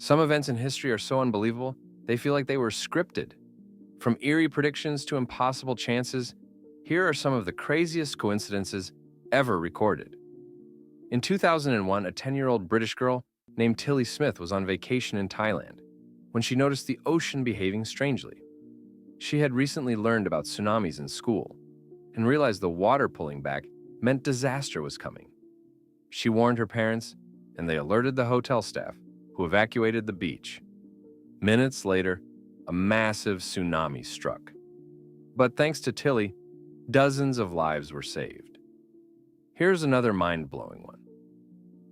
Some events in history are so unbelievable, they feel like they were scripted. From eerie predictions to impossible chances, here are some of the craziest coincidences ever recorded. In 2001, a 10-year-old British girl named Tilly Smith was on vacation in Thailand when she noticed the ocean behaving strangely. She had recently learned about tsunamis in school and realized the water pulling back meant disaster was coming. She warned her parents, and they alerted the hotel staff, who evacuated the beach. Minutes later, a massive tsunami struck. But thanks to Tilly, dozens of lives were saved. Here's another mind-blowing one.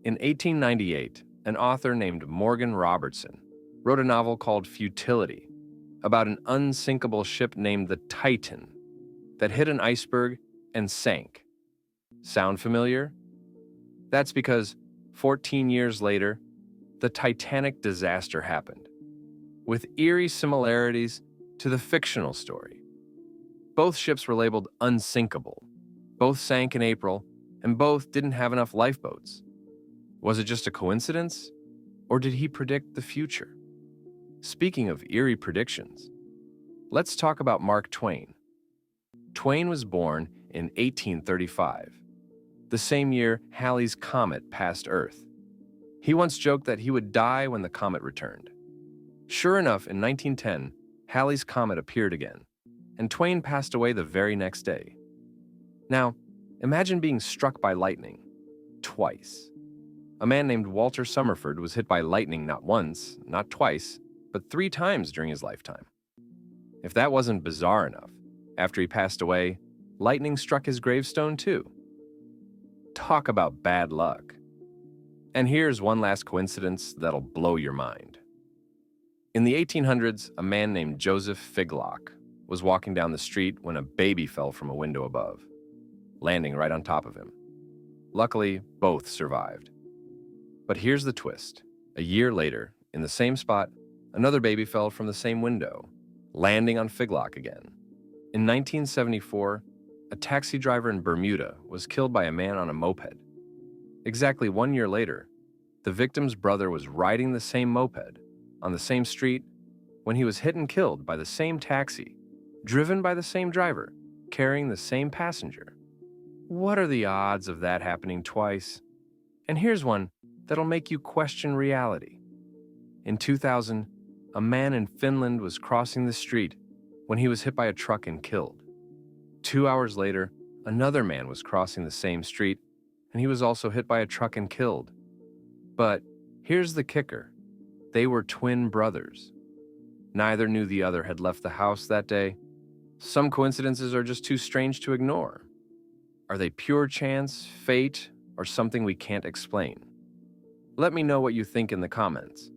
In 1898, an author named Morgan Robertson wrote a novel called Futility about an unsinkable ship named the Titan that hit an iceberg and sank. Sound familiar? That's because 14 years later, the Titanic disaster happened, with eerie similarities to the fictional story. Both ships were labeled unsinkable, both sank in April, and both didn't have enough lifeboats. Was it just a coincidence, or did he predict the future? Speaking of eerie predictions, let's talk about Mark Twain. Twain was born in 1835, the same year Halley's Comet passed Earth. He once joked that he would die when the comet returned. Sure enough, in 1910, Halley's Comet appeared again, and Twain passed away the very next day. Now, imagine being struck by lightning, twice. A man named Walter Summerford was hit by lightning not once, not twice, but 3 times during his lifetime. If that wasn't bizarre enough, after he passed away, lightning struck his gravestone too. Talk about bad luck. And here's one last coincidence that'll blow your mind. In the 1800s, a man named Joseph Figlock was walking down the street when a baby fell from a window above, landing right on top of him. Luckily, both survived. But here's the twist. A year later, in the same spot, another baby fell from the same window, landing on Figlock again. In 1974, a taxi driver in Bermuda was killed by a man on a moped. Exactly 1 year later, the victim's brother was riding the same moped on the same street when he was hit and killed by the same taxi, driven by the same driver, carrying the same passenger. What are the odds of that happening twice? And here's one that'll make you question reality. In 2000, a man in Finland was crossing the street when he was hit by a truck and killed. 2 hours later, another man was crossing the same street and he was also hit by a truck and killed. But here's the kicker. They were twin brothers. Neither knew the other had left the house that day. Some coincidences are just too strange to ignore. Are they pure chance, fate, or something we can't explain? Let me know what you think in the comments.